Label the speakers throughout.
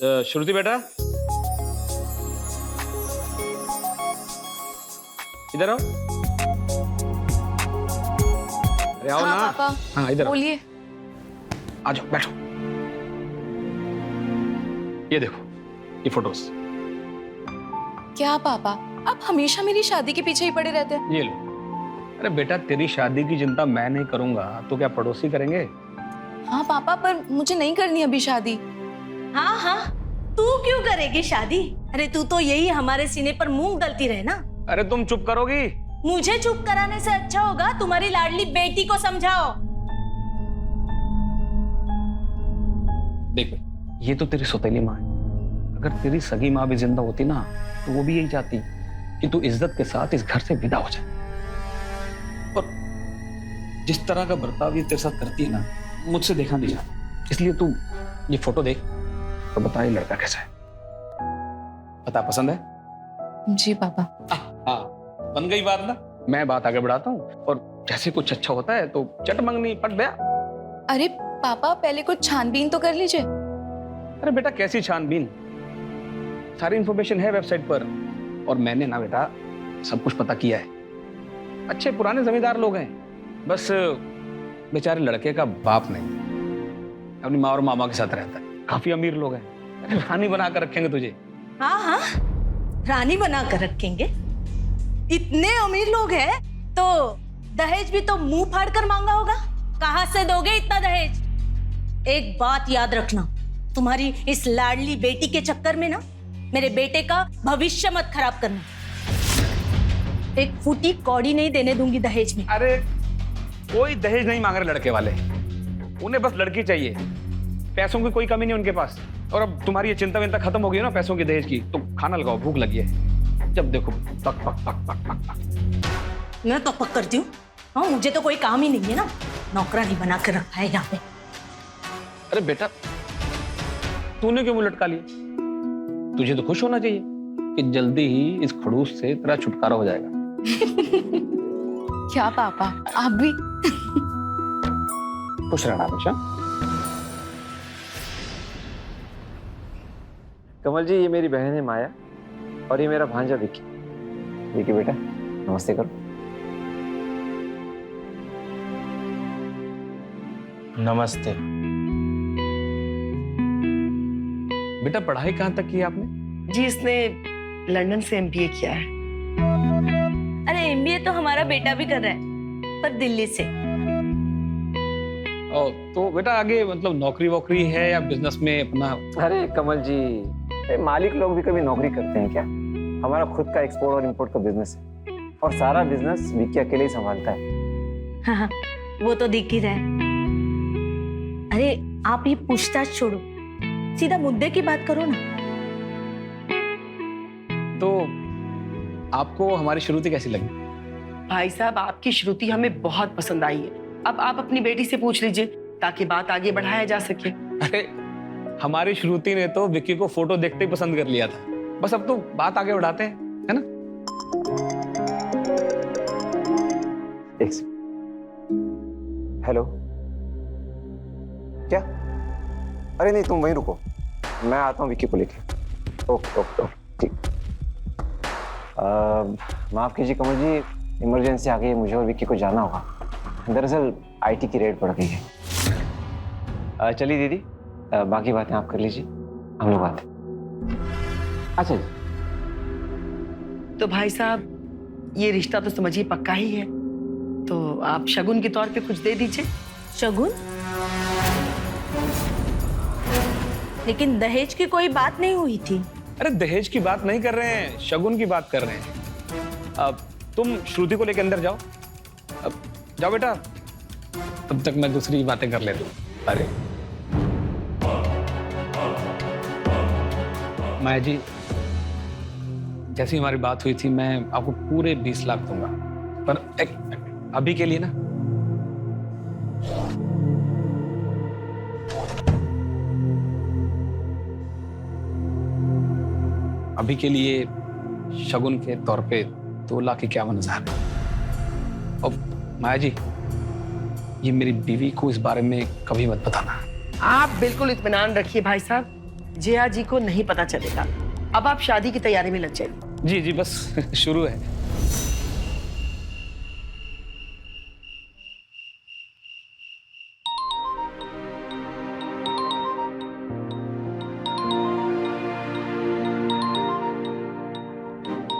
Speaker 1: श्रुति बेटा, इधर आओ। अरे आओ
Speaker 2: हाँ,
Speaker 1: ना।
Speaker 2: पापा।
Speaker 1: हाँ इधर आओ।
Speaker 2: बोलिए।
Speaker 1: आ जाओ बैठो। ये देखो ये फोटोज।
Speaker 2: क्या पापा, आप हमेशा मेरी शादी के पीछे ही पड़े रहते हैं।
Speaker 1: ये लो। अरे बेटा तेरी शादी की चिंता मैं नहीं करूंगा तो क्या पड़ोसी करेंगे?
Speaker 2: हाँ पापा, पर मुझे नहीं करनी अभी शादी।
Speaker 3: हाँ हाँ, तू क्यों करेगी शादी? अरे तू तो यही हमारे सीने पर मूंग दलती रहे ना।
Speaker 1: अरे तुम चुप करोगी?
Speaker 3: मुझे चुप कराने से अच्छा होगा तुम्हारी लाडली बेटी को समझाओ।
Speaker 1: देख ये तो तेरी सौतेली माँ है। अगर तेरी सगी माँ भी जिंदा होती ना तो वो भी यही चाहती कि तू इज्जत के साथ इस घर से विदा हो जाए। और जिस तरह का बर्ताव ये तेरे साथ करती है ना, मुझसे देखा नहीं जाता। इसलिए तू ये फोटो देख तो बता ये लड़का कैसा है। बता पसंद है?
Speaker 2: जी पापा।
Speaker 1: हाँ बन गई बात ना। मैं बात आगे बढ़ाता हूँ और जैसे कुछ अच्छा होता है तो चट मंगनी पट गया।
Speaker 2: अरे पापा, पहले कुछ छानबीन तो कर लीजिए।
Speaker 1: अरे बेटा कैसी छानबीन, सारी इंफॉर्मेशन है वेबसाइट पर। और मैंने ना बेटा सब कुछ पता किया है। अच्छे पुराने जमींदार लोग हैं, बस बेचारे लड़के का बाप नहीं, अपनी माँ और मामा के साथ रहता है। काफी अमीर लोग हैं। अरे रानी बना कर रखेंगे तुझे।
Speaker 3: हाँ हाँ, रानी बना कर रखेंगे। इतने अमीर लोग हैं तो दहेज भी तो मुंह फाड़ कर मांगा होगा। कहाँ से दोगे इतना दहेज? एक बात याद रखना, तुम्हारी इस लाडली बेटी के चक्कर में ना मेरे बेटे का भविष्य मत खराब करना। एक फूटी कौड़ी नहीं देने दूंगी दहेज में।
Speaker 1: अरे कोई दहेज नहीं मांग रहे लड़के वाले, उन्हें बस लड़की चाहिए। पैसों की कोई कमी नहीं उनके पास। और अब तुम्हारी ये चिंता विंता खत्म हो गई है ना पैसों की दहेज की, तो खाना लगाओ, भूख लगी है। जब देखो पक पक पक पक पक पक।
Speaker 3: मैं तो पक करती हूँ। हाँ, मुझे तो कोई काम ही नहीं है ना, नौकरानी बना कर रखा है यहाँ पे।
Speaker 1: अरे बेटा तूने क्यों मुंह लटका लिया? तुझे तो खुश होना चाहिए कि जल्दी ही इस खड़ूस से तेरा छुटकारा हो जाएगा।
Speaker 2: क्या पापा, आप भी?
Speaker 1: खुश रहना हमेशा।
Speaker 4: कमल जी, ये मेरी बहन है माया और ये मेरा भांजा विक्की। विक्की बेटा नमस्ते करो।
Speaker 5: नमस्ते।
Speaker 1: बेटा पढ़ाई कहाँ तक की है आपने?
Speaker 6: जी, इसने लंदन से एमबीए किया है।
Speaker 3: अरे एमबीए तो हमारा बेटा भी कर रहा है, पर दिल्ली से।
Speaker 1: तो बेटा आगे मतलब नौकरी वोकरी है या बिजनेस में अपना?
Speaker 4: अरे कमल जी, मालिक लोग भी कभी नौकरी करते हैं क्या? हमारा खुद का एक्सपोर्ट और इंपोर्ट का बिजनेस है और सारा बिजनेस विक्की अकेले ही संभालता है।
Speaker 3: हाँ, वो तो दिख ही रहा है। अरे आप ये पूछताछ छोड़ो, सीधा मुद्दे की बात करो ना।
Speaker 1: तो आपको हमारी श्रुति कैसी लगी?
Speaker 6: भाई साहब, आपकी श्रुति हमें बहुत पसंद आई है। अब आप अपनी बेटी से पूछ लीजिए ताकि बात आगे बढ़ाया जा सके।
Speaker 1: अरे हमारी श्रुति ने तो विक्की को फोटो देखते ही पसंद कर लिया था। बस अब तो बात आगे बढ़ाते हैं, है ना?
Speaker 4: एक सेकंड। हेलो, क्या? अरे नहीं, तुम वहीं रुको, मैं आता हूँ विक्की को लेके। ओके ओके ओके, ठीक। माफ कीजिए कमल जी, इमरजेंसी आ गई है, मुझे और विक्की को जाना होगा। दरअसल आईटी की रेड पड़ गई है। चलिए दीदी, बाकी बातें आप कर लीजिए, हम लोग आते हैं। अच्छा जी।
Speaker 6: तो भाई साहब, ये रिश्ता तो समझिए पक्का ही है, तो आप शगुन के तौर पे कुछ दे दीजिए।
Speaker 3: शगुन? लेकिन दहेज की कोई बात नहीं हुई थी।
Speaker 1: अरे दहेज की बात नहीं कर रहे हैं, शगुन की बात कर रहे हैं। अब तुम श्रुति को लेकर अंदर जाओ। अब जाओ बेटा, तब तक मैं दूसरी बातें कर लेता हूँ। अरे माया जी, जैसी हमारी बात हुई थी मैं आपको पूरे 20 लाख दूंगा, पर अभी के लिए ना। अभी के लिए शगुन के तौर पे 2,51,000। और माया जी, ये मेरी बीवी को इस बारे में कभी मत बताना।
Speaker 6: आप बिल्कुल इत्मीनान रखिए भाई साहब, जया जी को नहीं पता चलेगा। अब आप शादी की तैयारी में लग जाइए।
Speaker 1: जी जी, बस शुरू है।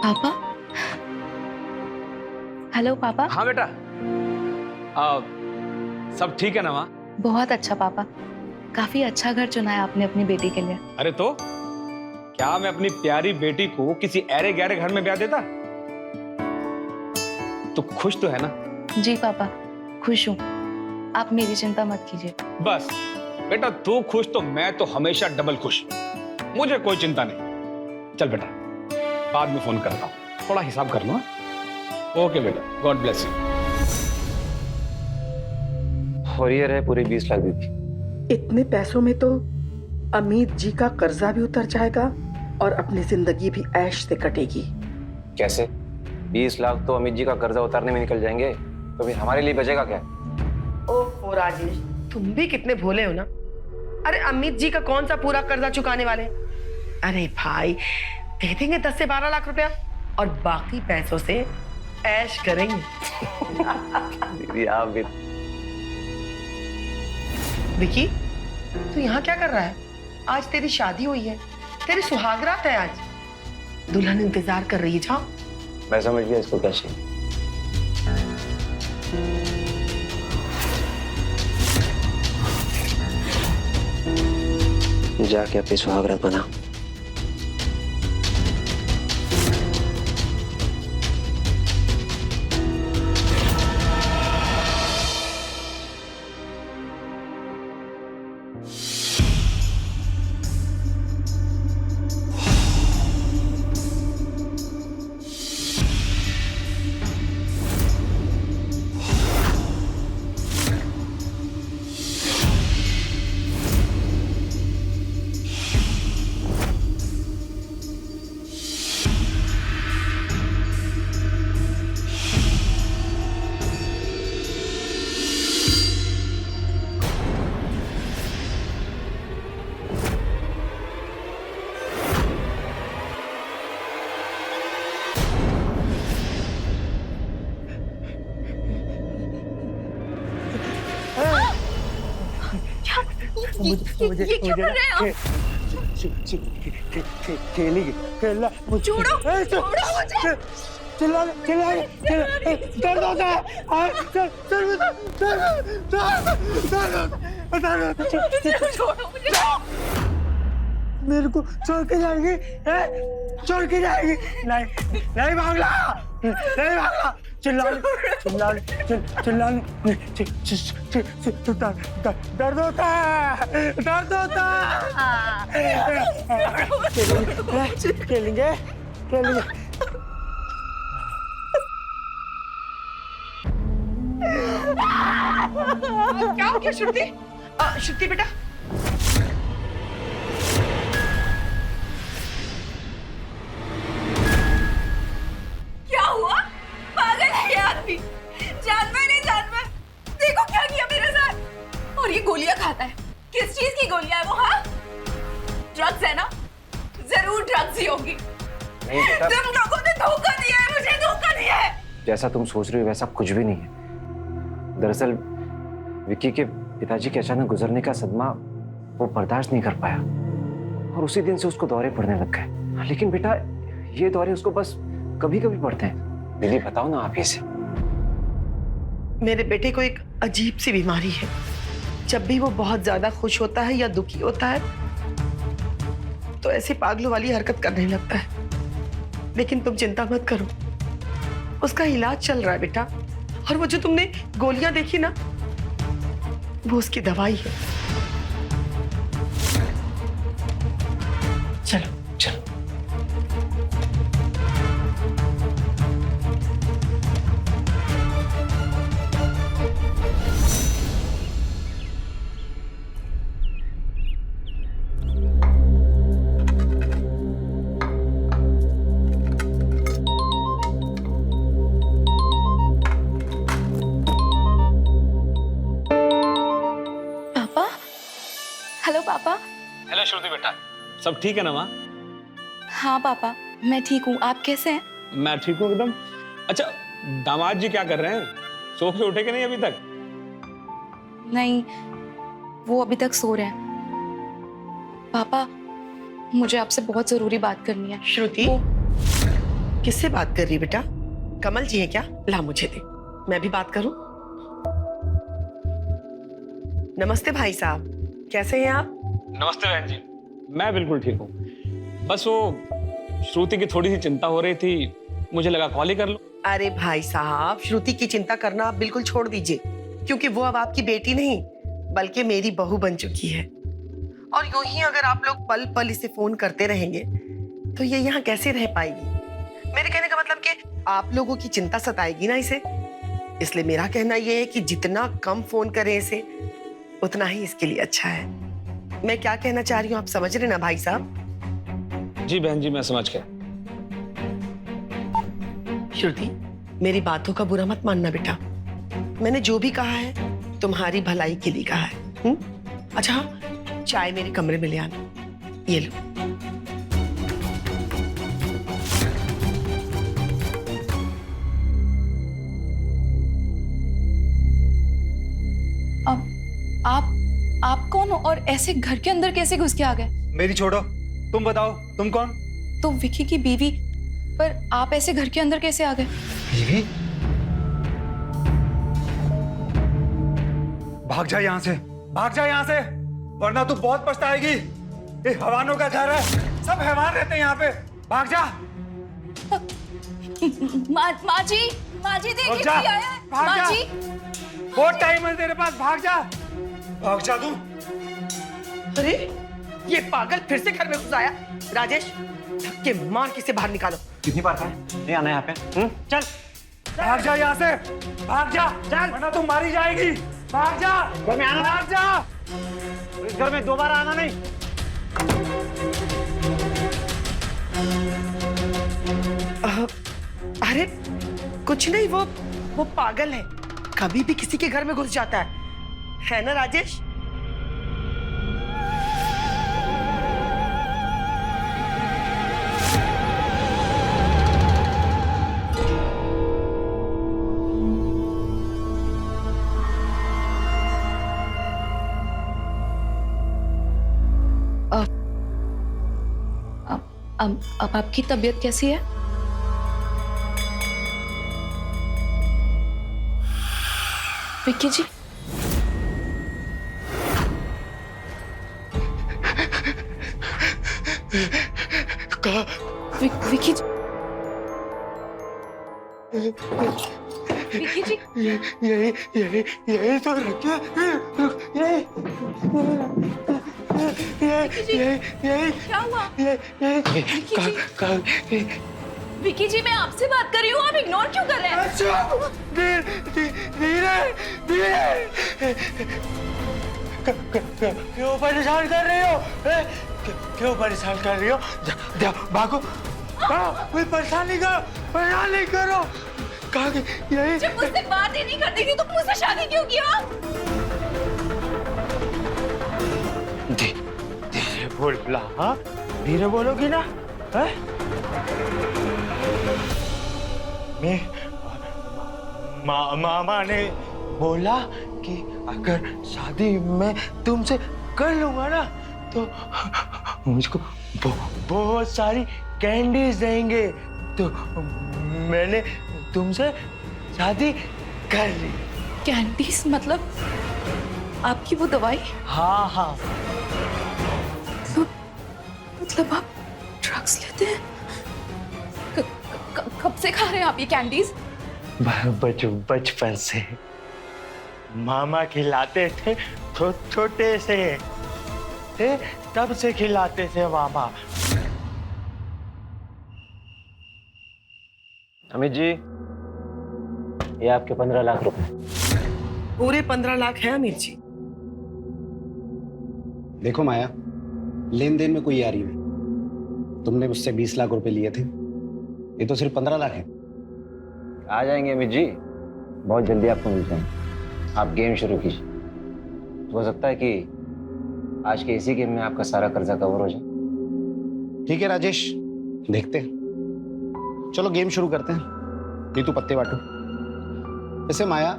Speaker 2: पापा। हेलो पापा।
Speaker 1: हाँ बेटा, सब ठीक है ना माँ?
Speaker 2: बहुत अच्छा पापा, काफी अच्छा घर चुना है आपने अपनी बेटी के लिए।
Speaker 1: अरे तो क्या मैं अपनी प्यारी बेटी को किसी ऐरे गहरे घर में ब्याह देता? तो खुश तो है ना?
Speaker 2: जी पापा, खुश हूँ। आप मेरी चिंता मत कीजिए।
Speaker 1: बस बेटा, तू खुश तो मैं तो हमेशा डबल खुश। मुझे कोई चिंता नहीं। चल बेटा, बाद में फोन करता हूँ, थोड़ा हिसाब कर लो। ओके बेटा, गॉड ब्लेस यू।
Speaker 4: और ये रहे पूरे 20 लाख दीदी।
Speaker 5: इतने पैसों में तो अमित जी का कर्जा भी उतर जाएगा और अपनी जिंदगी भी ऐश से कटेगी।
Speaker 4: कैसे? 20 लाख तो अमित जी का कर्जा उतारने में निकल जाएंगे, तो फिर हमारे लिए बचेगा क्या?
Speaker 6: ओह राजेश, तुम भी कितने भोले हो ना। अरे अमित जी का कौन सा पूरा कर्जा चुकाने वाले? अरे भाई, दे देंगे 10 से 12 लाख रुपया और बाकी पैसों से ऐश करेंगे।
Speaker 4: दीदी आप भी।
Speaker 6: विकी, तू यहाँ क्या कर रहा है? आज तेरी शादी हुई है, तेरी सुहागरात है आज। दुल्हन इंतजार कर रही है। जाओ।
Speaker 4: मैं समझ गया इसको क्या चाहिए। जाके अपनी सुहागरात बना।
Speaker 2: ये क्यों कर रहे हो?
Speaker 7: खेलना
Speaker 2: छोड़ो, छोड़ो मुझे।
Speaker 7: दर्द होता है।
Speaker 2: छोड़ो मुझे।
Speaker 7: मेरे को छोड़ के जाएगी? छोड़ के जाएगी? नहीं नहीं भागना, नहीं भागना। चिल्ला दर्द होता है, दर्द होता है। खेलेंगे खेलेंगे।
Speaker 6: क्या हो गया श्रुति? श्रुति बेटा,
Speaker 2: क्या हुआ? पागल है ये आदमी। जानवर है जानवर। देखो क्या किया मेरे साथ। और ये गोलियां खाता है। किस चीज की गोलियां है वो? हाँ, ड्रग्स है ना? जरूर ड्रग्स ही होगी।
Speaker 4: नहीं बेटा,
Speaker 2: तुम लोगों ने धोखा दिया है मुझे, धोखा दिया है।
Speaker 4: जैसा तुम सोच रही हो वैसा कुछ भी नहीं है। दरअसल विक्की के पिताजी के अचानक गुजरने का सदमा वो बर्दाश्त नहीं कर पाया और उसी दिन से उसको दौरे पड़ने लग गए। लेकिन बेटा, ये दौरे उसको बस कभी कभी पड़ते हैं। दीदी बताओ ना आप इसे।
Speaker 6: मेरे बेटे को एक अजीब सी बीमारी है। जब भी वो बहुत ज्यादा खुश होता है या दुखी होता है तो ऐसी पागलों वाली हरकत करने लगता है। लेकिन तुम चिंता मत करो, उसका इलाज चल रहा है बेटा। और वो जो तुमने गोलियां देखी ना, वो उसकी दवाई है। चलो
Speaker 4: चलो।
Speaker 2: पापा। हेलो पापा।
Speaker 1: हेलो श्रुति बेटा, सब ठीक है ना माँ?
Speaker 2: हाँ पापा, मैं ठीक हूँ। आप कैसे हैं?
Speaker 1: मैं ठीक हूँ एकदम। अच्छा, दामाद जी क्या कर रहे हैं? सो के उठे कि नहीं अभी तक?
Speaker 2: नहीं, वो अभी तक सो रहे हैं। पापा, मुझे आपसे बहुत जरूरी बात करनी है।
Speaker 6: श्रुति, किससे बात कर रही बेटा? कमल जी है क्या? ला मुझे दे, मैं भी बात करूं। नमस्ते भाई साहब, कैसे हैं आप?
Speaker 1: नमस्ते बहन जी, मैं बिल्कुल ठीक हूँ। बस वो श्रुति की थोड़ी सी चिंता हो रही थी, मुझे लगा कॉल ही कर लो।
Speaker 6: अरे भाई साहब, श्रुति की चिंता करना आप बिल्कुल छोड़ दीजिए, क्योंकि वो अब आपकी बेटी नहीं बल्कि मेरी बहू बन चुकी है। और यूं ही अगर आप लोग पल पल इसे फोन करते रहेंगे तो ये यहाँ कैसे रह पाएगी? मेरे कहने का मतलब कि आप लोगों की चिंता सताएगी ना इसे। इसलिए मेरा कहना यह है कि जितना कम फोन करें इसे, उतना ही इसके लिए अच्छा है। मैं क्या कहना चाह रही हूँ आप समझ रहे ना भाई साहब?
Speaker 1: जी बहन जी, मैं समझ गया।
Speaker 6: श्रुति, मेरी बातों का बुरा मत मानना बेटा। मैंने जो भी कहा है तुम्हारी भलाई के लिए कहा है। अच्छा हाँ, चाय मेरे कमरे में ले आना। ये लो।
Speaker 2: आप कौन हो और ऐसे घर के अंदर कैसे घुस के आ गए?
Speaker 7: मेरी छोड़ो, तुम बताओ, तुम कौन?
Speaker 2: तो विकी की बीवी, पर आप ऐसे घर के अंदर कैसे आ गए?
Speaker 7: बीवी? भाग जा यहाँ से, भाग जा यहाँ से, वरना तू बहुत पछताएगी। ये हैवानों का घर है, सब हैवान रहते हैं यहाँ पे। भाग जा।
Speaker 2: माँ जी देखिए
Speaker 7: भाग जा,
Speaker 2: कोई आया है।
Speaker 7: भाग
Speaker 2: माँ
Speaker 7: जा।
Speaker 2: जी,
Speaker 7: बहुत टाइम है तेरे पास, भाग जा, भाग जा तू।
Speaker 6: अरे ये पागल फिर से घर में घुस आया। राजेश, धक्के मार के इसे बाहर निकालो।
Speaker 4: कितनी बार कहा है नहीं आना यहाँ पे? चल।
Speaker 7: भाग जा यहाँ से, भाग जा, वरना तू मारी जाएगी। भाग जा,
Speaker 4: घर में आना,
Speaker 7: भाग जा।
Speaker 4: इस घर में दोबारा आना नहीं।
Speaker 6: अरे कुछ नहीं, वो पागल है, कभी भी किसी के घर में घुस जाता है ना राजेश?
Speaker 2: अब आपकी तबीयत कैसी है? विक्की जी, विक्की जी, विक्की जी,
Speaker 7: यही तो रखा, यही
Speaker 2: क्या हुआ? विक्की जी, मैं आपसे बात कर रही हूँ, आप इग्नोर क्यों कर रहे हैं?
Speaker 7: धीरे क्यों परेशान कर रही हो? क्यों परेशान कर रही हो? भागो, कोई परेशान नहीं करो। कहा कि यही
Speaker 2: जब मुझसे बात ही नहीं करती थी तो मुझसे शादी क्यों किया?
Speaker 7: धीरे बोल, हाँ धीरे बोलोगी ना? मैं मामा ने बोला कि अगर शादी मैं तुमसे कर लूंगा ना तो मुझको बहुत सारी कैंडीज देंगे, तो मैंने तुमसे शादी कर ली।
Speaker 2: कैंडीज मतलब आपकी वो दवाई?
Speaker 7: हाँ।
Speaker 2: मतलब आप ड्रग्स लेते हैं? कब से खा रहे हैं आप ये कैंडीज?
Speaker 7: बचपन से मामा खिलाते थे, छोटे से थे तब से खिलाते थे मामा।
Speaker 4: अमित जी, ये आपके 15 लाख रुपए।
Speaker 6: पूरे 15 लाख है अमीर जी।
Speaker 8: देखो माया, लेन देन में कोई यारी नहीं। तुमने मुझसे 20 लाख रुपए लिए थे, ये तो सिर्फ 15 लाख है।
Speaker 4: आ जाएंगे अमित जी, बहुत जल्दी आपको मिल जाएंगे। आप गेम शुरू कीजिए, हो सकता है कि आज के इसी गेम में आपका सारा कर्जा कवर हो जाए।
Speaker 8: ठीक है राजेश, देखते हैं। चलो गेम शुरू करते हैं। ये तू पत्ते बांटो। वैसे माया,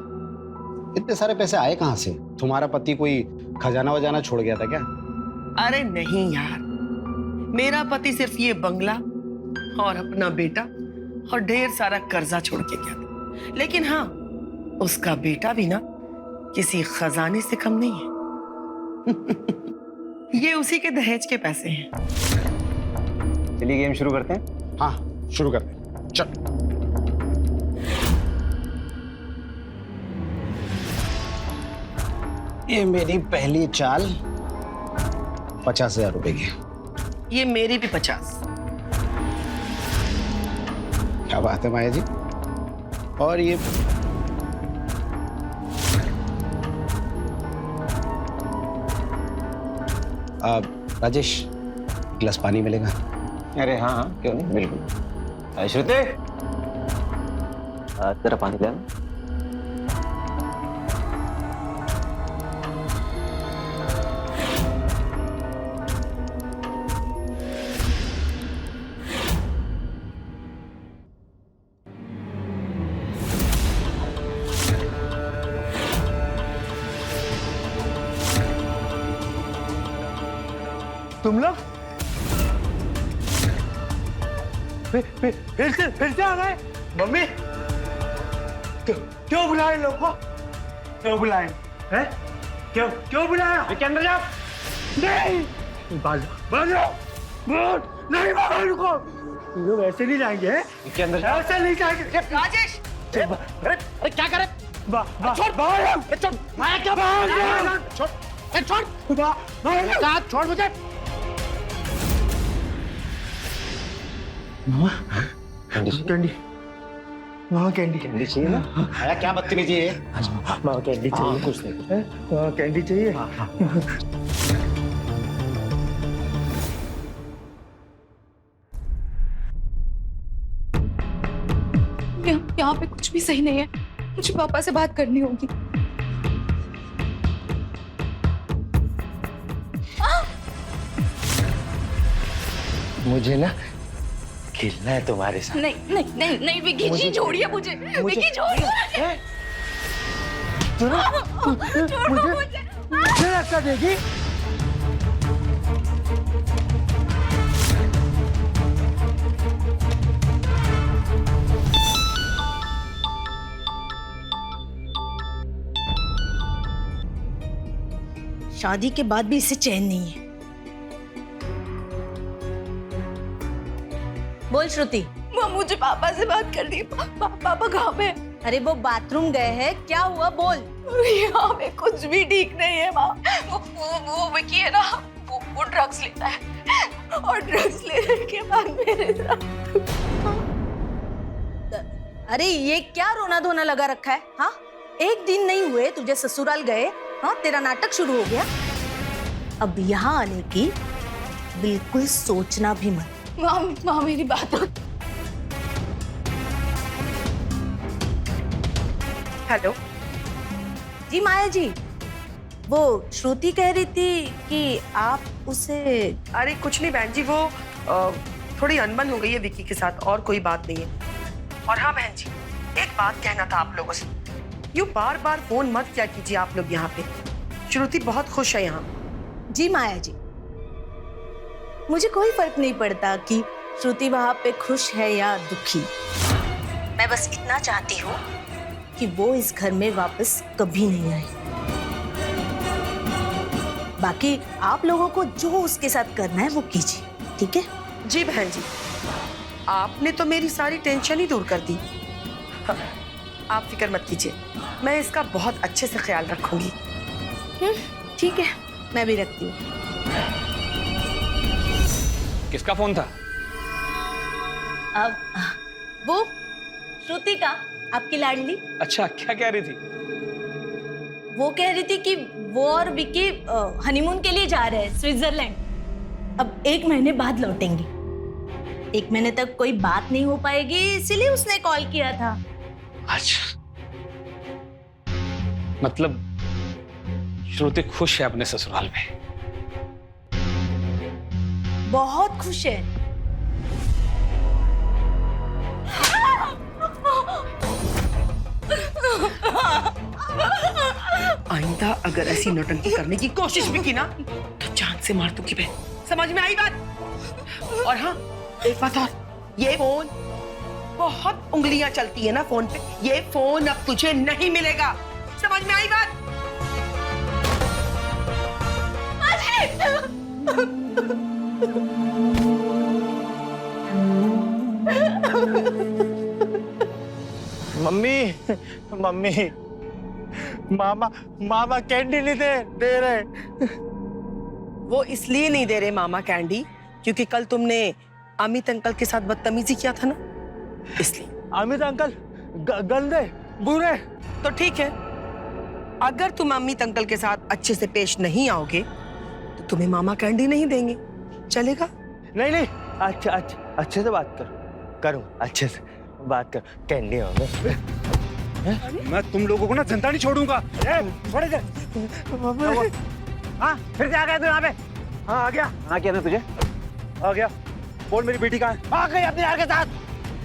Speaker 8: इतने सारे पैसे आए कहाँ से? तुम्हारा पति कोई खजाना वजाना छोड़ गया था क्या?
Speaker 6: अरे नहीं यार, मेरा पति सिर्फ ये बंगला और अपना बेटा और ढेर सारा कर्जा छोड़ के गया था। लेकिन हाँ, उसका बेटा भी ना किसी खजाने से कम नहीं है। ये उसी के दहेज के पैसे हैं।
Speaker 4: चलिए गेम शुरू करते हैं।
Speaker 8: हाँ शुरू करते हैं, चल। ये मेरी पहली चाल 50,000 रुपए की।
Speaker 6: ये मेरी भी 50।
Speaker 8: क्या बात है माया जी। और ये राजेश, गिलास पानी मिलेगा?
Speaker 4: अरे हाँ हाँ, क्यों नहीं, बिल्कुल। श्रुति, तेरा पानी ले आना।
Speaker 7: तुम लोग फिर से आ गए? मम्मी, क्यों बुलाए लोग को? क्यों बुलाए? हैं? क्यों बुलाया? के अंदर जाओ। नहीं, बाजो, नहीं बाहर रुको। लोग ऐसे नहीं जाएंगे, हैं?
Speaker 4: के अंदर जाओ।
Speaker 7: ऐसे नहीं जाएंगे।
Speaker 6: राजेश,
Speaker 8: अरे क्या करे?
Speaker 7: बाहर
Speaker 8: छोड़, माया क्या बाहर? छोड़, छोड़, छोड़ मुझे।
Speaker 7: कैंडी, वहाँ कैंडी
Speaker 4: चाहिए ना?
Speaker 8: माया क्या बदतमीजी है?
Speaker 7: वहाँ कैंडी चाहिए।
Speaker 8: कुछ नहीं।
Speaker 7: वहाँ कैंडी चाहिए।
Speaker 2: यहाँ पे कुछ भी सही नहीं है। मुझे पापा से बात करनी होगी।
Speaker 7: मुझे ना खेलना है तुम्हारे साथ।
Speaker 2: नहीं नहीं नहीं नहीं विकी जी, छोड़िए मुझे। विकी छोड़िए मुझे।
Speaker 7: मुझे रास्ता देगी?
Speaker 3: शादी के बाद भी इसे चैन नहीं है। बोल श्रुति।
Speaker 2: माँ, मुझे पापा से बात करनी है। पापा कहाँ पे?
Speaker 3: अरे वो बाथरूम गए हैं, क्या हुआ बोल।
Speaker 2: यहाँ पे कुछ भी ठीक नहीं है माँ। वो विकी है ना, वो ड्रग्स लेता है और ड्रग्स लेने के बाद मेरे साथ।
Speaker 3: अरे ये क्या रोना धोना लगा रखा है? हाँ, एक दिन नहीं हुए तुझे ससुराल गए, हाँ तेरा नाटक शुरू हो गया। अब यहाँ आने की बिल्कुल सोचना भी मत।
Speaker 2: माँ मेरी बात।
Speaker 6: हेलो
Speaker 3: जी माया जी, वो श्रुति कह रही थी कि आप उसे।
Speaker 6: अरे कुछ नहीं बहन जी, वो थोड़ी अनबन हो गई है विकी के साथ, और कोई बात नहीं है। और हाँ बहन जी, एक बात कहना था आप लोगों से। यूँ बार बार फोन मत किया कीजिए आप लोग यहाँ पे। श्रुति बहुत खुश है यहाँ।
Speaker 3: जी माया जी, मुझे कोई फर्क नहीं पड़ता कि श्रुति वहां पे खुश है या दुखी। मैं बस इतना चाहती हूँ कि वो इस घर में वापस कभी नहीं आए। बाकी आप लोगों को जो उसके साथ करना है वो कीजिए, ठीक है?
Speaker 6: जी बहन जी, आपने तो मेरी सारी टेंशन ही दूर कर दी। हाँ, आप फिक्र मत कीजिए, मैं इसका बहुत अच्छे से ख्याल रखूंगी।
Speaker 3: ठीक है, मैं भी रखती हूँ।
Speaker 1: किसका फोन था?
Speaker 3: अब वो श्रुति का, आपकी लाडली।
Speaker 1: अच्छा, क्या कह रही थी?
Speaker 3: वो कह रही थी कि वो और विकी हनीमून के लिए जा रहे हैं स्विट्जरलैंड। अब 1 महीने बाद लौटेंगे। 1 महीने तक कोई बात नहीं हो पाएगी, इसीलिए उसने कॉल किया था।
Speaker 1: अच्छा, मतलब श्रुति खुश है अपने ससुराल में?
Speaker 3: बहुत खुश है।
Speaker 6: आइंदा अगर ऐसी नौटंकी करने की कोशिश भी की ना तो जान से मार दूंगी मैं। समझ में आई बात? और हाँ, एक बात और, ये फोन, बहुत उंगलियां चलती है ना फोन पे, ये फोन अब तुझे नहीं मिलेगा। समझ में आई बात?
Speaker 7: मम्मी मम्मी, मामा मामा कैंडी नहीं दे रहे।
Speaker 6: वो इसलिए नहीं दे रहे मामा कैंडी क्योंकि कल तुमने अमित अंकल के साथ बदतमीजी किया था ना, इसलिए।
Speaker 7: अमित अंकल गंदे बुरे।
Speaker 6: तो ठीक है, अगर तुम अमित अंकल के साथ अच्छे से पेश नहीं आओगे तो तुम्हें मामा कैंडी नहीं देंगे, चलेगा?
Speaker 7: नहीं नहीं, अच्छे से बात करूँ, अच्छे से बात कर, कैंडी होंगे। मैं तुम लोगों को ना जिंदा नहीं छोड़ूंगा। छोड़ दे। हाँ, फिर से आ गया तू यहाँ पे? हाँ, आ गया।
Speaker 4: हाँ, क्या था तुझे?
Speaker 7: आ गया। बोल मेरी बेटी कहाँ है? आ गई अपने यार के साथ।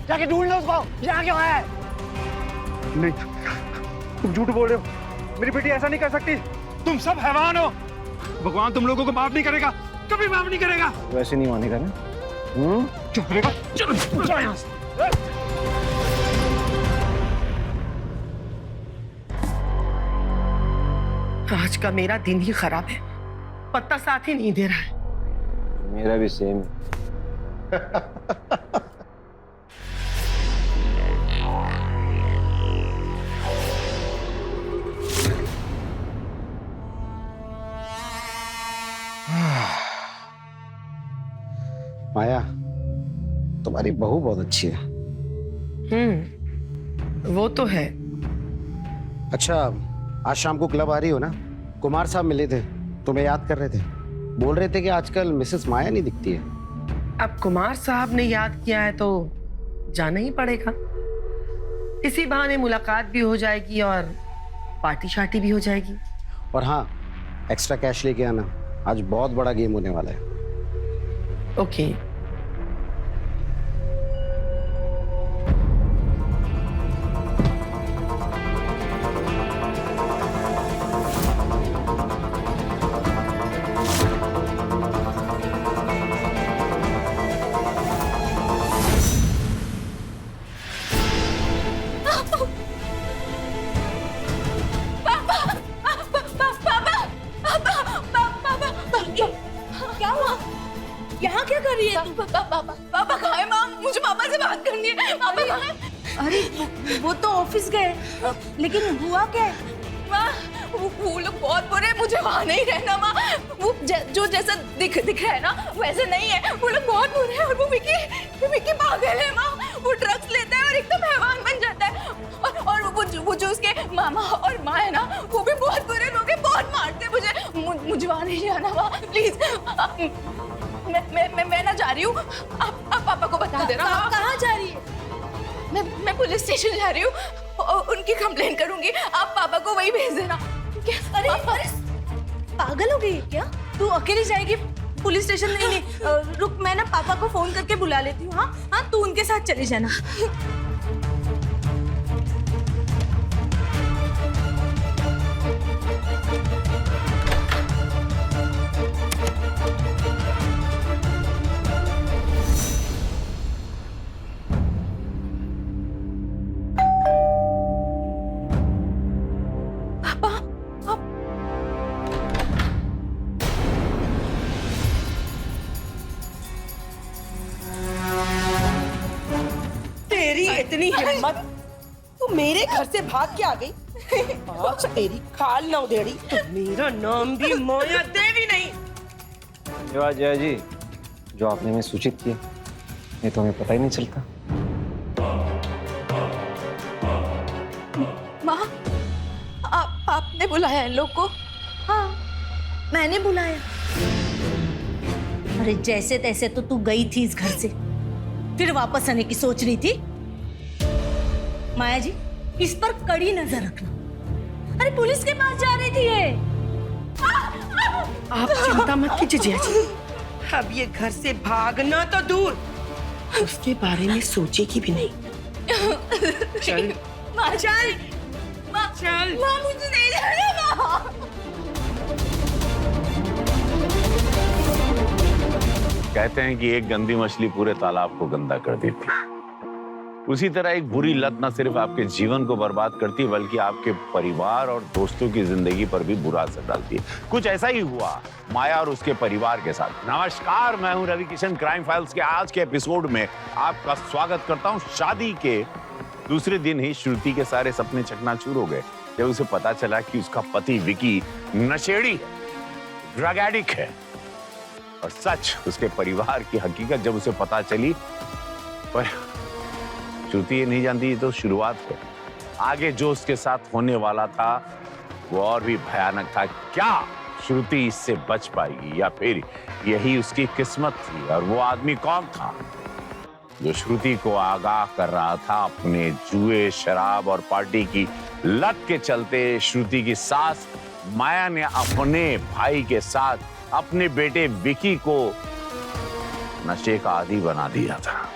Speaker 7: जाके ढूंढ लो उसको। यहाँ क्यों है? नहीं, तुम झूठ बोल रहे हो। मेरी बेटी ऐसा नहीं कर सकती। तुम सब हैवान हो। भगवान तुम लोगों को माफ नहीं करेगा, कभी माफ नहीं करेगा।
Speaker 4: वैसे नहीं मानेगा ना?
Speaker 7: चुप करेगा? चलो यहाँ से।
Speaker 6: आज का मेरा दिन ही खराब है, पत्ता साथ ही नहीं दे रहा है।
Speaker 4: मेरा भी सेम।
Speaker 8: माया, तुम्हारी बहू बहुत अच्छी है।
Speaker 6: वो तो है।
Speaker 8: अच्छा, आज शाम को क्लब आ रही हो ना? कुमार साहब मिले थे, तुम्हें याद कर रहे थे। बोल रहे थे कि आजकल मिसेस माया नहीं दिखती है।
Speaker 6: अब कुमार साहब ने याद किया है तो जाना ही पड़ेगा। इसी बहाने मुलाकात भी हो जाएगी और पार्टी शार्टी भी हो जाएगी।
Speaker 8: और हाँ, एक्स्ट्रा कैश लेके आना, आज बहुत बड़ा गेम होने वाला है।
Speaker 6: ओके।
Speaker 3: क्या हुआ? यहाँ क्या कर रही है तू?
Speaker 2: पापा कहाँ है? माँ, मुझे पापा से बात करनी है। पापा कहाँ है?
Speaker 3: अरे वो तो ऑफिस गए, लेकिन हुआ क्या है?
Speaker 2: माँ, वो लोग बहुत बुरे हैं, मुझे वहाँ नहीं रहना माँ। वो जो जैसा दिख रहा है ना वैसे नहीं है। वो लोग बहुत बुरे हैं और वो विकी पागल है माँ। वो ड्रग्स लेता है और एकदम हैवान बन जाता है। और वो जो उसके मामा और माँ है ना, वो भी बहुत बुरे लोग हैं, बहुत मारते हैं मुझे। मुझे वहाँ नहीं जाना माँ, प्लीज। मैं ना जा रही हूँ। आप पापा को बता देना।
Speaker 3: कहाँ जा रही है?
Speaker 2: मैं पुलिस स्टेशन जा रही हूँ, उनकी कंप्लेन करूंगी। आप पापा को वही भेज देना।
Speaker 3: अरे पागल हो गई है क्या? तू अकेली जाएगी पुलिस स्टेशन? नहीं, रुक, मैं ना पापा को फोन करके बुला लेती हूँ। हाँ, तू उनके साथ चली जाना।
Speaker 6: इतनी हिम्मत, तू मेरे घर से भाग के आ गई। आज तेरी खाल ना उधेड़ी तो मेरा नाम भी माया देवी नहीं।
Speaker 4: धन्यवाद जया जी, जो आपने हमें सूचित किया, नहीं तो हमें पता ही नहीं चलता।
Speaker 2: माँ, आपने बुलाया इन लोग को?
Speaker 3: हाँ, मैंने बुलाया। अरे जैसे तैसे तो तू गई थी इस घर से, फिर वापस आने की सोच रही थी। माया जी, इस पर कड़ी नजर रखना। अरे पुलिस के पास जा रही थी ये।
Speaker 6: आप चिंता मत कीजिए जया जी, अब ये घर से भागना तो दूर, उसके बारे में सोचेगी भी नहीं। चल
Speaker 3: माँ चल, माँ
Speaker 6: चल।
Speaker 3: माँ मुझे नहीं जाना माँ।
Speaker 9: कहते हैं कि एक गंदी मछली पूरे तालाब को गंदा कर देती है। उसी तरह एक बुरी लत न सिर्फ आपके जीवन को बर्बाद करती है बल्कि आपके परिवार और दोस्तों की जिंदगी पर भी बुरा असर डालती है। कुछ ऐसा ही हुआ माया और उसके परिवार के साथ। नमस्कार, मैं हूं रवि किशन। क्राइम फाइल्स के आज के एपिसोड में आपका स्वागत करता हूं। शादी के दूसरे दिन ही श्रुति के सारे सपने चकनाचूर हो गए जब उसे पता चला कि उसका पति विकी नशेड़ी है, ड्रग एडिक्ट है। और सच, उसके परिवार की हकीकत जब उसे पता चली, पर श्रुति ये नहीं जानती तो शुरुआत है। आगे जो उसके साथ होने वाला था वो और भी भयानक था। क्या श्रुति इससे बच पाएगी या फिर यही उसकी किस्मत थी? और वो आदमी कौन था जो श्रुति को आगाह कर रहा था अपने जुए, शराब और पार्टी की लत के चलते? श्रुति की सास माया ने अपने भाई के साथ अपने बेटे विकी को नशे का आदी बना दिया था।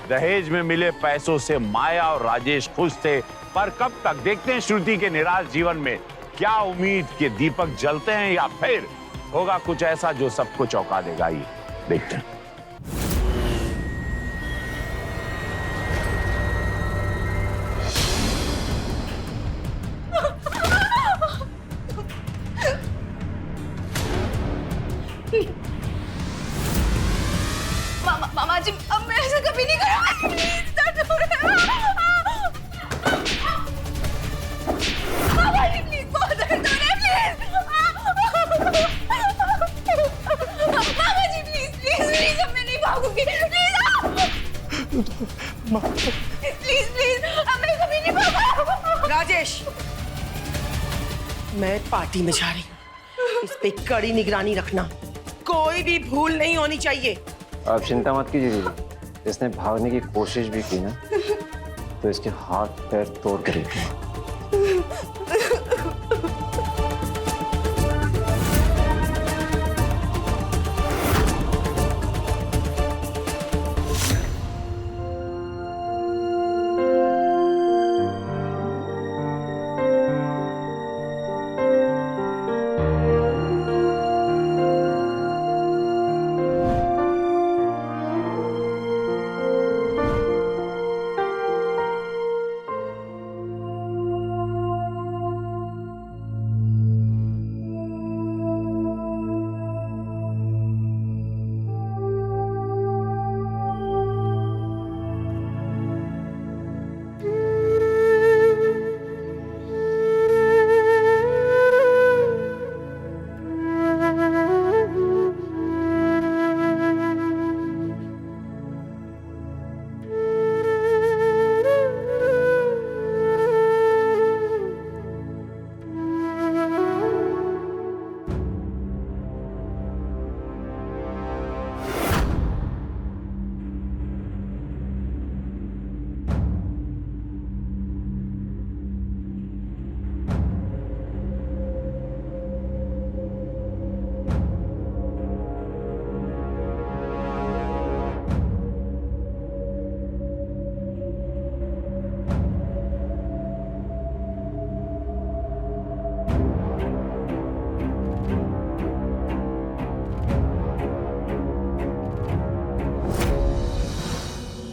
Speaker 9: दहेज में मिले पैसों से माया और राजेश खुश थे, पर कब तक? देखते हैं श्रुति के निराश जीवन में क्या उम्मीद के दीपक जलते हैं या फिर होगा कुछ ऐसा जो सबको चौंका देगा। ये देखते हैं।
Speaker 2: मामा जी, अब मैं ऐसा कभी नहीं करूँगा। मामा जी प्लीज, बहुत दर्द हो रहा है, प्लीज। मामा जी प्लीज प्लीज प्लीज, अब मैं नहीं भागूंगी, प्लीज प्लीज, अब मैं कभी नहीं भागूंगा।
Speaker 6: राजेश, मैं पार्टी में जा रही हूँ, इस पे कड़ी निगरानी रखना, कोई भी भूल नहीं होनी चाहिए।
Speaker 4: आप चिंता मत कीजिए दीदी, इसने भागने की कोशिश भी की ना तो इसके हाथ पैर तोड़ कर रखेंगे।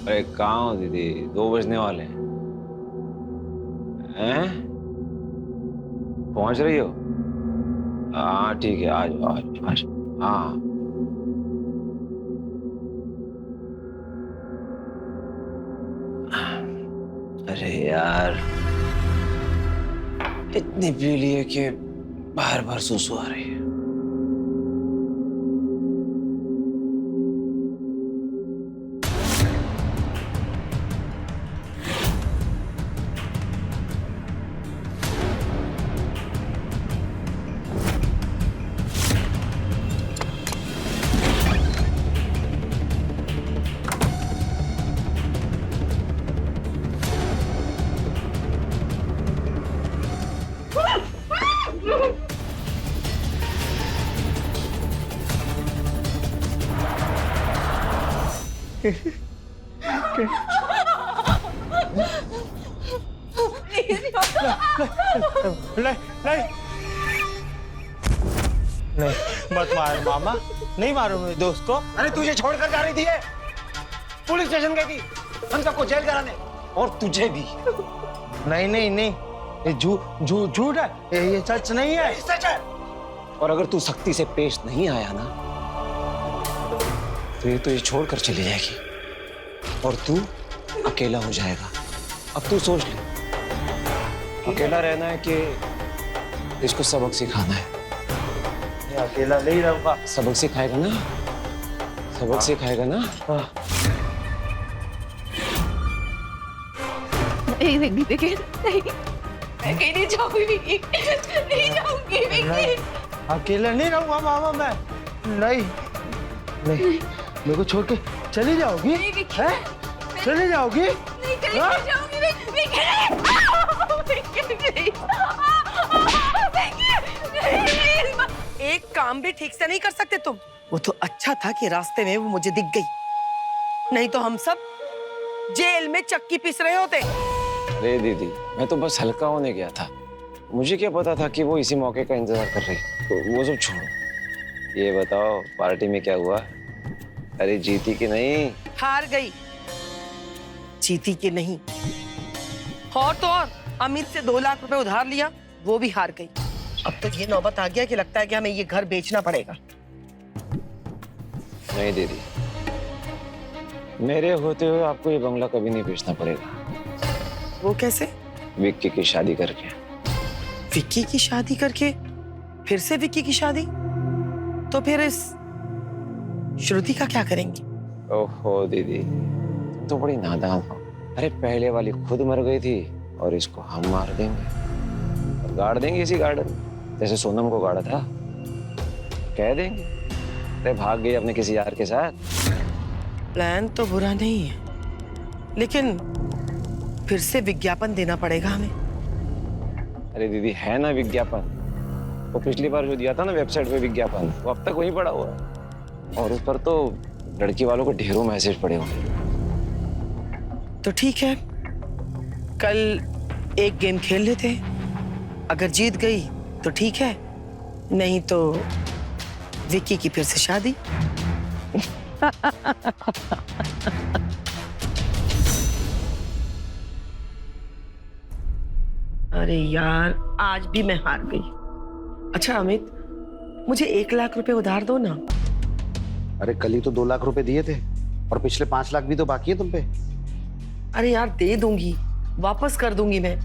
Speaker 4: अरे कहाँ हो दीदी, 2 बजने वाले हैं। पहुंच रही हो? हाँ ठीक है, आ जाओ आ जाओ आ जाओ। हाँ अरे यार, इतनी पी लिए कि बार बार सुसु आ रही है।
Speaker 7: नहीं नहीं नहीं, मत मार मामा, नहीं मारो मेरे दोस्त को।
Speaker 8: अरे तुझे छोड़कर जा रही थी ये, पुलिस स्टेशन गई थी हम सबको जेल कराने, और तुझे भी।
Speaker 7: नहीं नहीं नहीं, ये झूठ है, ये सच नहीं है।
Speaker 8: सच है। और अगर तू सख्ती से पेश नहीं आया ना तो ये तुझे छोड़कर चली जाएगी और तू अकेला हो जाएगा। अब तू सोच ले, अकेला रहना है कि इसको सबक सिखाना है?
Speaker 7: ये अकेला नहीं रहूंगा।
Speaker 8: सबक सिखाएगा ना, सबक सिखाएगा ना?
Speaker 2: नहीं नहीं देखिए, नहीं मैं कहीं नहीं जाऊंगी, नहीं जाऊंगी विक्की।
Speaker 7: अकेला नहीं रहूंगा मामा मैं। नहीं नहीं, मेरे को छोड़ के चली जाओगी?
Speaker 2: नहीं विक्की,
Speaker 7: हैं? चली जाओगी?
Speaker 2: नहीं कहीं
Speaker 7: हाँ?
Speaker 2: नहीं जाऊंगी विक्की।
Speaker 6: एक काम भी ठीक से नहीं कर सकते तुम? वो तो अच्छा था कि रास्ते में वो मुझे दिख गई, नहीं तो हम सब जेल में चक्की पीस रहे होते।
Speaker 4: अरे दीदी, मैं तो बस हल्का होने गया था, मुझे क्या पता था कि वो इसी मौके का इंतजार कर रही। तो वो सब छोड़ो, ये बताओ पार्टी में क्या हुआ? अरे जीती कि नहीं?
Speaker 6: हार गई। जीती कि नहीं? और तो और अमित से 2 लाख रुपए उधार लिया, वो भी हार गई। अब तो ये नौबत आ गया कि लगता है कि हमें ये घर बेचना पड़ेगा।
Speaker 4: नहीं दीदी, मेरे होते हुए आपको ये बंगला कभी नहीं बेचना पड़ेगा।
Speaker 6: वो कैसे?
Speaker 4: विक्की की शादी करके।
Speaker 6: विक्की की शादी करके? फिर से विक्की की शादी? तो फिर इस श्रुति का क्या करेंगी?
Speaker 4: ओहो दीदी, तुम तो बड़ी नादान हो। अरे पहले वाली खुद मर गई थी और इसको हम मार देंगे और गाड़ देंगे इसी गार्डन, जैसे सोनम को गाड़ा था। कह देंगे अरे भाग गई अपने किसी यार के साथ।
Speaker 6: प्लान तो बुरा नहीं है, लेकिन फिर से विज्ञापन देना पड़ेगा हमें।
Speaker 4: अरे दीदी है ना विज्ञापन, वो पिछली बार जो दिया था ना वेबसाइट पे विज्ञापन, वो अब तक वहीं पड़ा हुआ है और उस पर तो लड़की वालों को ढेरों मैसेज पड़े हुए।
Speaker 6: तो ठीक है, कल एक गेम खेल लेते हैं। अगर जीत गई तो ठीक है, नहीं तो विक्की की फिर से शादी। अरे यार, आज भी मैं हार गई। अच्छा अमित, मुझे 1 लाख रुपए उधार दो ना।
Speaker 8: अरे कल ही तो 2 लाख रुपए दिए थे और पिछले 5 लाख भी तो बाकी है तुम पे।
Speaker 6: अरे यार दे दूंगी, वापस कर दूंगी मैं।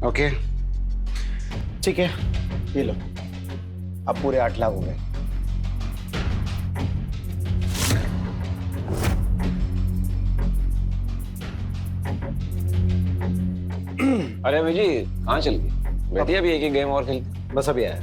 Speaker 8: ओके ठीक है, ये लो, अब पूरे 8 लाख हो गए।
Speaker 4: अरे अभी जी कहाँ चल गई? बैठिए अभी एक ही गेम और खेलते।
Speaker 8: बस अभी आया।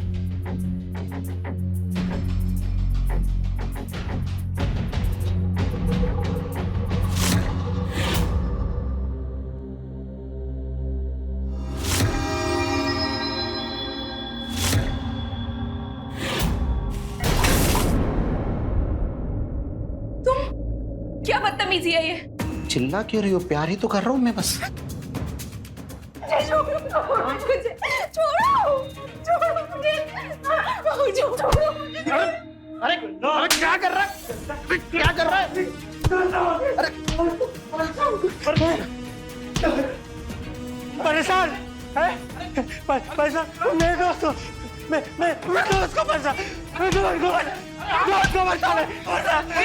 Speaker 2: क्या बदतमीजी है ये?
Speaker 8: चिल्ला क्यों रही हो? प्यार ही तो कर रहा हूँ मैं बस।
Speaker 2: छोड़ो मुझे, छोड़ो, छोड़ो मुझे, छोड़ो मुझे।
Speaker 8: अरे क्या कर रहा है? क्या कर रहा है?
Speaker 7: परेशान है? परेशान मेरे दोस्तों, मैं दोस्त को परेशान, मैं दोस्त को परेशान है।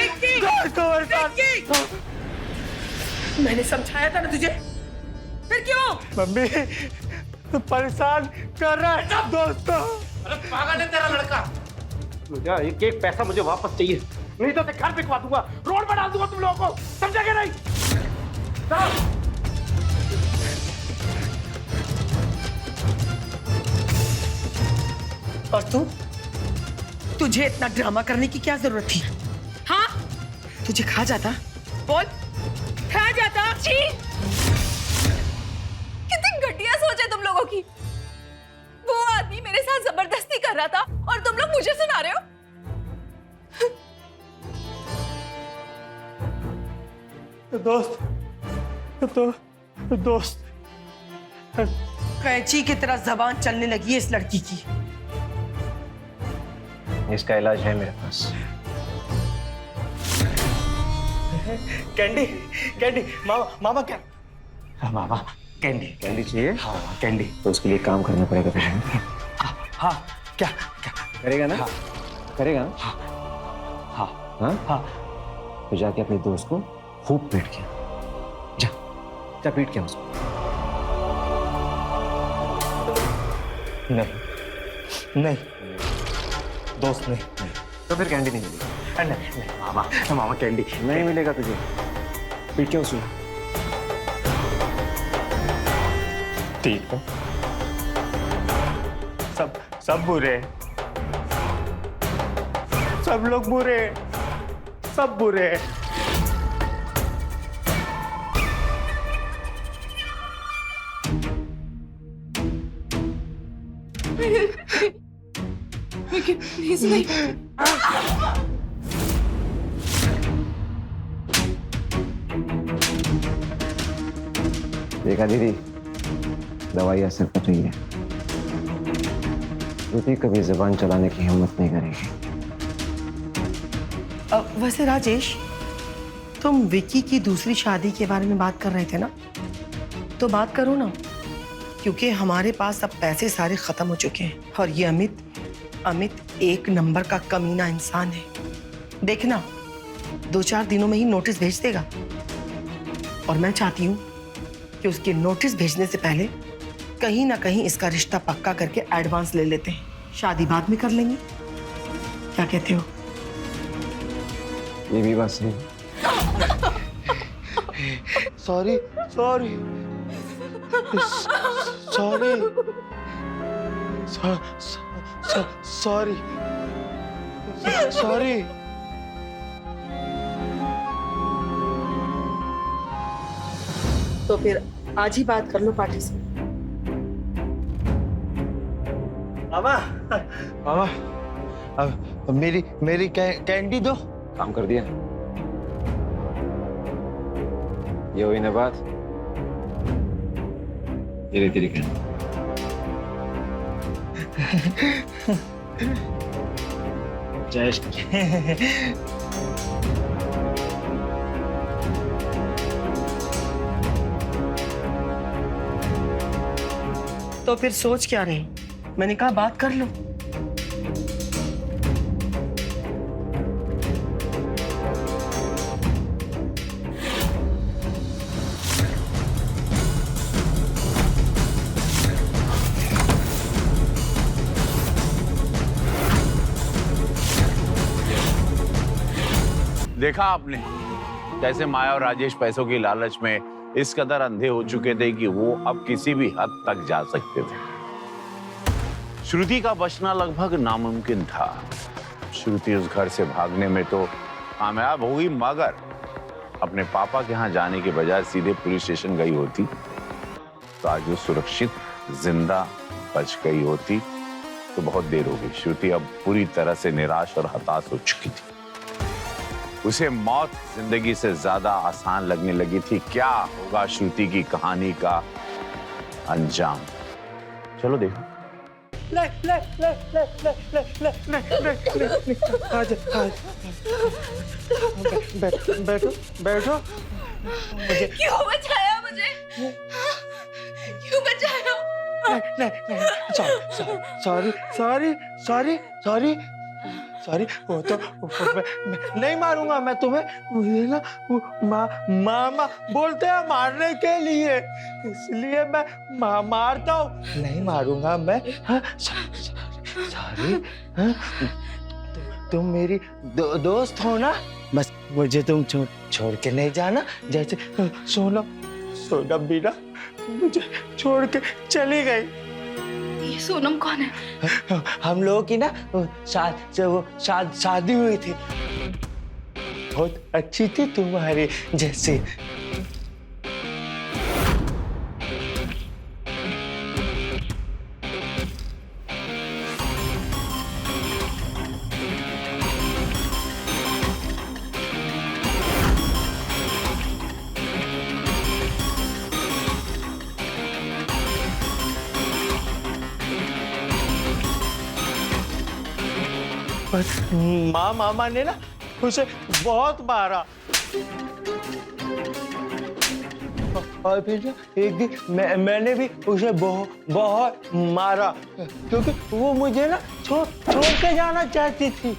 Speaker 6: मैंने समझाया था ना तुझे, फिर क्यों?
Speaker 7: मम्मी तू परेशान कर रहा है सब दोस्तों।
Speaker 8: अरे पागल है तेरा लड़का। मुझे एक पैसा मुझे वापस चाहिए, नहीं तो मैं घर बिकवा दूंगा, रोड पर डाल दूंगा तुम लोगों को, समझा क्या? नहीं
Speaker 6: और तुझे इतना ड्रामा करने की क्या जरूरत थी? हाँ, तुझे खा जाता, बोल, खा जाता।
Speaker 2: छी! कितनी घटिया सोच है तुम लोगों की। वो आदमी मेरे साथ जबरदस्ती कर रहा था और तुम लोग मुझे सुना रहे हो।
Speaker 7: तो दोस्त दोस्त।
Speaker 6: कैंची की तरह जबान चलने लगी है इस लड़की की।
Speaker 4: इसका इलाज है मेरे पास।
Speaker 7: कैंडी, कैंडी, मामा, मामा क्या? हाँ, मामा, कैंडी।
Speaker 4: कैंडी चाहिए?
Speaker 7: हाँ, कैंडी।
Speaker 4: तो उसके लिए काम करना पड़ेगा तुझे।
Speaker 7: हाँ, क्या? क्या?
Speaker 4: करेगा ना?
Speaker 7: हाँ।
Speaker 4: करेगा ना?
Speaker 7: हाँ,
Speaker 4: हाँ?
Speaker 7: हाँ।
Speaker 4: तो जाके अपने दोस्त को खूब पीट के जा, जा पीट के उसको।
Speaker 7: नहीं, नहीं, दोस्त नहीं।
Speaker 4: तो फिर कैंडी नहीं मिलेगी।
Speaker 7: नहीं, नहीं, मामा, मामा कैंडी
Speaker 4: नहीं मिलेगा तुझे। पीट के उसको।
Speaker 7: ठीक है। सब बुरे हैं। सब लोग बुरे हैं। सब बुरे हैं।
Speaker 2: प्लीज नहीं।
Speaker 4: देखा दीदी, दवाई असर कर रही है। श्रुति कभी जुबान चलाने की हिम्मत नहीं करेगी।
Speaker 6: वैसे राजेश, तुम विकी की दूसरी शादी के बारे में बात कर रहे थे ना, तो बात करो ना, क्योंकि हमारे पास अब पैसे सारे खत्म हो चुके हैं और ये अमित एक नंबर का कमीना इंसान है। देखना 2-4 दिनों में ही नोटिस भेज देगा और मैं चाहती हूँ कि उसके नोटिस भेजने से पहले कहीं ना कहीं इसका रिश्ता पक्का करके एडवांस ले लेते हैं। शादी बाद में कर लेंगे, क्या कहते हो?
Speaker 4: ये भी बात सही।
Speaker 7: Sorry, sorry, sorry, sorry, sorry.
Speaker 6: तो फिर आज ही बात कर लो पार्टी से।
Speaker 7: मामा, मामा, अब मेरी कैंडी दो।
Speaker 4: काम कर दिया। ये हुई ना बात। धीरे धीरे कहना।
Speaker 6: तो फिर सोच क्या रहे? मैंने कहा बात कर लो।
Speaker 9: देखा आपने कैसे माया और राजेश पैसों की लालच में इस कदर अंधे हो चुके थे कि वो अब किसी भी हद तक जा सकते थे। श्रुति का बचना लगभग नामुमकिन था। श्रुति उस घर से भागने में तो कामयाब हो गई, मगर अपने पापा के यहाँ जाने के बजाय सीधे पुलिस स्टेशन गई होती तो आज वो सुरक्षित जिंदा बच गई होती। तो बहुत देर हो गई। श्रुति अब पूरी तरह से निराश और हताश हो चुकी थी। उसे मौत जिंदगी से ज्यादा आसान लगने लगी थी। क्या होगा श्रुति की कहानी का अंजाम? चलो देखो।
Speaker 7: ले ले ले ले ले ले ले ले ले ले आज बैठो बैठो। मुझे
Speaker 2: क्यों बचाया मुझे? क्यों बचाया?
Speaker 7: Sorry sorry sorry sorry sorry. वो तो मैं नहीं मारूंगा मैं तुम्हें। मुझे ना मामा बोलते हैं मारने के लिए, इसलिए मैं मारता हूँ। नहीं मारूंगा मैं। सॉरी। तुम मेरी दोस्त हो ना, बस मुझे तुम छोड़ के नहीं जाना। जैसे सोनम बिना मुझे छोड़ के चली गई।
Speaker 2: ये सोनम कौन है?
Speaker 7: हम लोगों की ना शादी हुई थी। बहुत अच्छी थी तुम्हारी जैसी। मामा ने ना उसे बहुत मारा। और फिर ना एक दिन मैंने भी उसे बहुत मारा, क्योंकि वो मुझे ना छोड़ के जाना चाहती थी।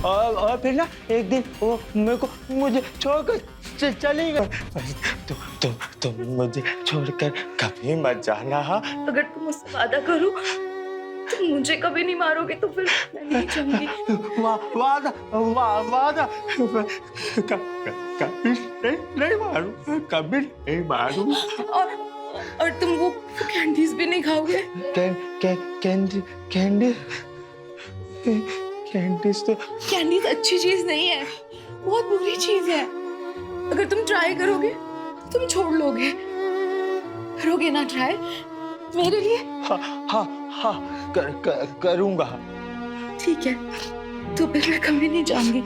Speaker 7: और फिर ना एक दिन वो मुझे छोड़कर चली गई। तुम मुझे छोड़कर कभी मत जाना। हाँ,
Speaker 2: अगर तुम मुझसे वादा करो तुम मुझे कभी नहीं मारोगे तो फिर मैं नहीं जाऊंगी।
Speaker 7: वादा कभी नहीं मारू, कभी नहीं मारू।
Speaker 2: और तुम वो कैंडीज भी नहीं खाओगे? कैंडीज अच्छी चीज नहीं है, बहुत बुरी चीज है। अगर तुम ट्राई करोगे तुम छोड़ लोगे। करोगे ना ट्राई मेरे लिए?
Speaker 7: हाँ, करूंगा।
Speaker 2: ठीक है, तो फिर मैं कभी नहीं जाऊंगी।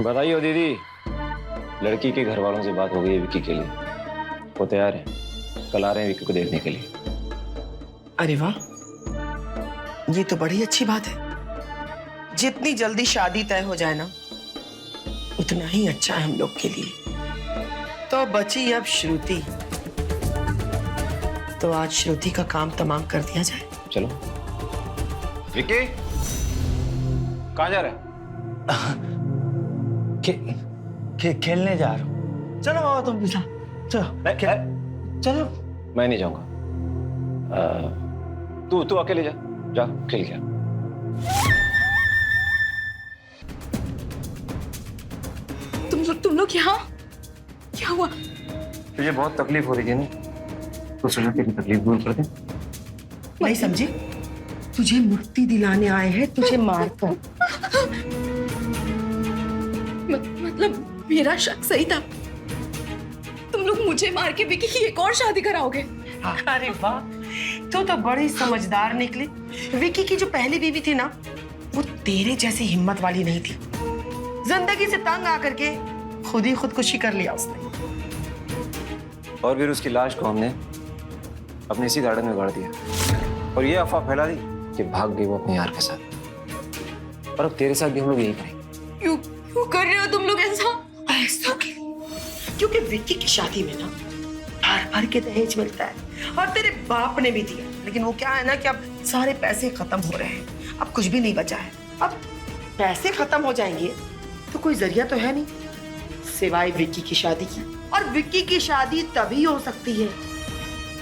Speaker 4: बताइए दीदी, लड़की के घर वालों से बात हो गई है विक्की के लिए? वो तैयार है, कल आ रहे हैं विक्की को देखने के लिए।
Speaker 6: अरे वाह, ये तो बड़ी अच्छी बात है। जितनी जल्दी शादी तय हो जाए ना उतना ही अच्छा है हम लोग के लिए। तो बची अब श्रुति, तो आज श्रुति का काम तमाम कर दिया जाए।
Speaker 4: चलो। विक्की कहाँ जा रहा है?
Speaker 7: खेलने जा रहा हूँ। चलो बाबा तुम भी चलो।
Speaker 4: मैं नहीं जाऊंगा। तू अकेले जा खेल के।
Speaker 2: तुम लोग यहाँ? क्या हुआ?
Speaker 4: तुझे बहुत तकलीफ हो रही थी ना, तो सोचा तेरी तकलीफ दूर कर दे।
Speaker 6: नहीं समझे? तुझे मुक्ति दिलाने आए हैं, तुझे मारकर।
Speaker 2: मतलब मेरा शक सही था, तुम लोग मुझे मार के विकी की एक और शादी कराओगे?
Speaker 6: अरे वाह, तू तो बड़ी समझदार निकली। विकी की जो पहली बीवी थी ना, वो तेरे जैसी हिम्मत वाली नहीं थी। जिंदगी से तंग आकर के खुद ही खुदकुशी कर लिया उसने।
Speaker 4: और फिर उसकी लाश को हमने अपने इसी गार्डन में गाड़ दिया और ये अफवाह फैला दी कि भाग गई वो अपने यार के साथ। और अब तेरे साथ भी हम लोग यही करेंगे।
Speaker 2: क्यों कर रहे हो तुम लोग ऐसा?
Speaker 6: क्योंकि विक्की की शादी में ना भर के दहेज मिलता है और तेरे बाप ने भी दिया, लेकिन वो क्या है ना कि अब सारे पैसे खत्म हो रहे हैं, अब कुछ भी नहीं बचा है। अब पैसे खत्म हो जाएंगे तो कोई जरिया तो है नहीं सिवाय विक्की की शादी की। और विक्की की शादी तभी हो सकती है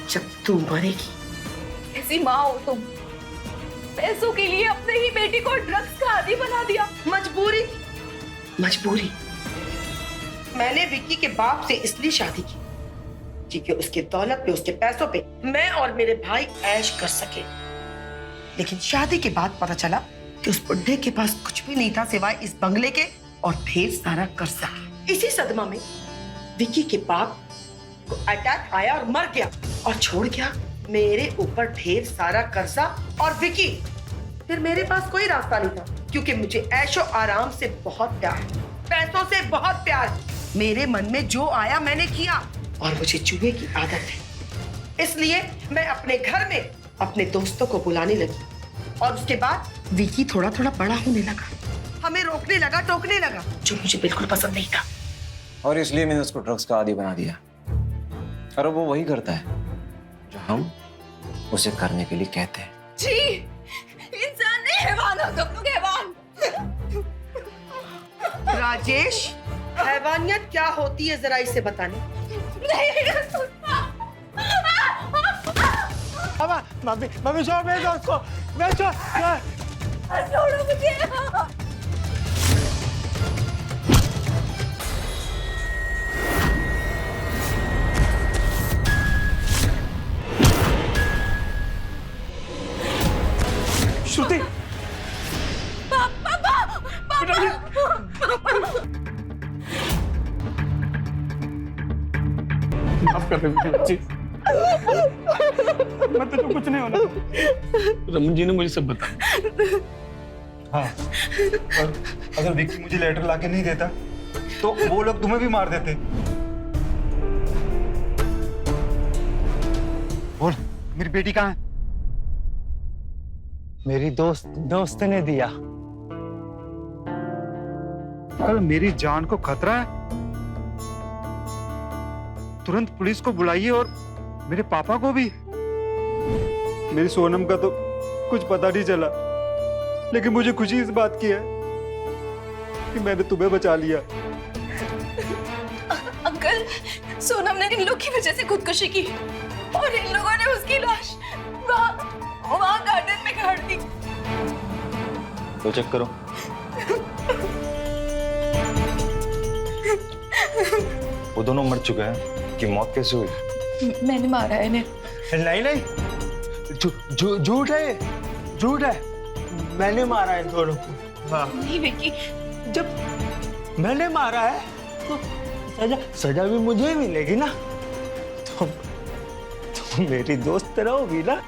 Speaker 6: जब तू मरेगी।
Speaker 2: ऐसी माँ हो तुम, पैसों के लिए अपने ही बेटी को ड्रग्स का आदी बना दिया।
Speaker 6: मजबूरी। मैंने विक्की के बाप से इसलिए शादी की क्योंकि उसके दौलत पे, उसके पैसों पे मैं और मेरे भाई ऐश कर सके। लेकिन शादी के बाद पता चला कि उस बुड्ढे के पास कुछ भी नहीं था सिवाय इस बंगले के और ढेर सारा कर्जा। इसी सदमा में विक्की के बाप को अटैक आया और मर गया और छोड़ गया मेरे ऊपर ढेर सारा कर्जा और विक्की। फिर मेरे पास कोई रास्ता नहीं था क्योंकि मुझे ऐशो आराम से बहुत प्यार, पैसों से बहुत प्यार। मेरे मन में जो आया मैंने किया और मुझे जुए की आदत है, इसलिए मैं अपने घर में अपने दोस्तों को बुलाने लगी। और उसके बाद विकी थोड़ा थोड़ा बड़ा होने लगा, हमें रोकने लगा, टोकने लगा, जो मुझे बिल्कुल पसंद नहीं था।
Speaker 4: और इसलिए मैंने उसको ड्रग्स का आदी बना दिया। और वो वही करता है जो हम उसे करने के लिए कहते हैं।
Speaker 2: जी, इंसान नहीं, हैवान हो तुम लोग, हैवान।
Speaker 6: राजेश, हैवानियत क्या होती है जरा इसे बताने।
Speaker 7: मम्मी छोड़ मेरे दोस्त को, मैं
Speaker 2: छोड़ो मुझे।
Speaker 7: श्रुति, माफ कर दे मुझे। मैं तुझे कुछ नहीं होना।
Speaker 1: रमन जी ने मुझे सब बताया।
Speaker 10: हाँ, और अगर विक्की मुझे लेटर लाके नहीं देता तो वो लोग तुम्हें भी मार देते। बोल, मेरी बेटी कहाँ है?
Speaker 7: मेरी दोस्त ने दिया।
Speaker 10: अगर मेरी जान को खतरा है, तुरंत पुलिस को बुलाइए और मेरे पापा को भी। मेरी सोनम का तो कुछ पता नहीं चला, लेकिन मुझे खुशी इस बात की है कि मैंने तुम्हें बचा लिया।
Speaker 2: अंकल, सोनम ने इन लोग की वजह से खुदकुशी की और इन लोगों ने उसकी लाश वहाँ गार्डन में गाड़ दी।
Speaker 10: तो चेक करो। वो दोनों मर चुके हैं कि मौत कैसे हुई?
Speaker 2: मैंने मारा है इन्हें।
Speaker 7: नहीं, झूठ है, मैंने मारा है दोनों को। हाँ।
Speaker 2: नहीं विक्की,
Speaker 7: जब मैंने मारा है तो सजा भी मुझे ही मिलेगी ना। तुम मेरी दोस्त रहोगी ना?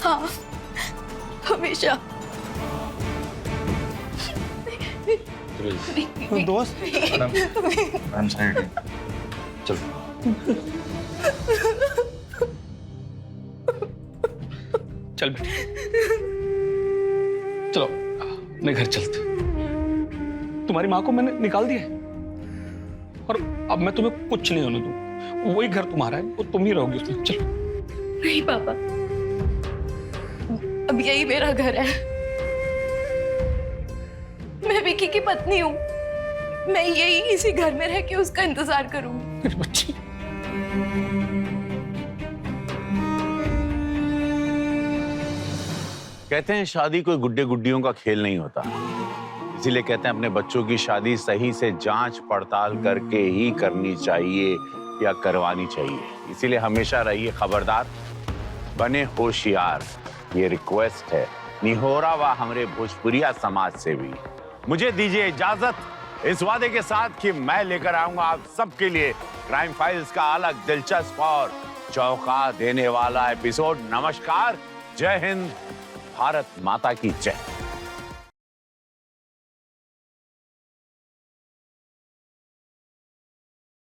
Speaker 2: हाँ, हमेशा।
Speaker 7: दोस्त।
Speaker 10: चलो।
Speaker 1: चल बेटी, चलो अपने घर चलते। तुम्हारी माँ को मैंने निकाल दिया है और अब मैं तुम्हें कुछ नहीं होने दूँ। वही घर तुम्हारा है, वो तुम ही रहोगी उसमें। चलो।
Speaker 2: नहीं पापा, अब यही मेरा घर है। मैं विक्की की पत्नी हूँ। मैं यही इसी घर में रह के उसका इंतजार करूंगी।
Speaker 1: मेरी बच्ची।
Speaker 9: कहते हैं शादी कोई गुड्डे गुड्डियों का खेल नहीं होता, इसीलिए कहते हैं अपने बच्चों की शादी सही से जांच पड़ताल करके ही करनी चाहिए या करवानी चाहिए। इसीलिए हमेशा रहिए खबरदार, बने होशियार। ये रिक्वेस्ट है निहोरा व हमारे भोजपुरिया समाज से भी। मुझे दीजिए इजाजत इस वादे के साथ कि मैं लेकर आऊंगा आप सबके लिए क्राइम फाइल्स का अलग दिलचस्प और चौंका देने वाला एपिसोड। नमस्कार, जय हिंद, भारत माता की जय।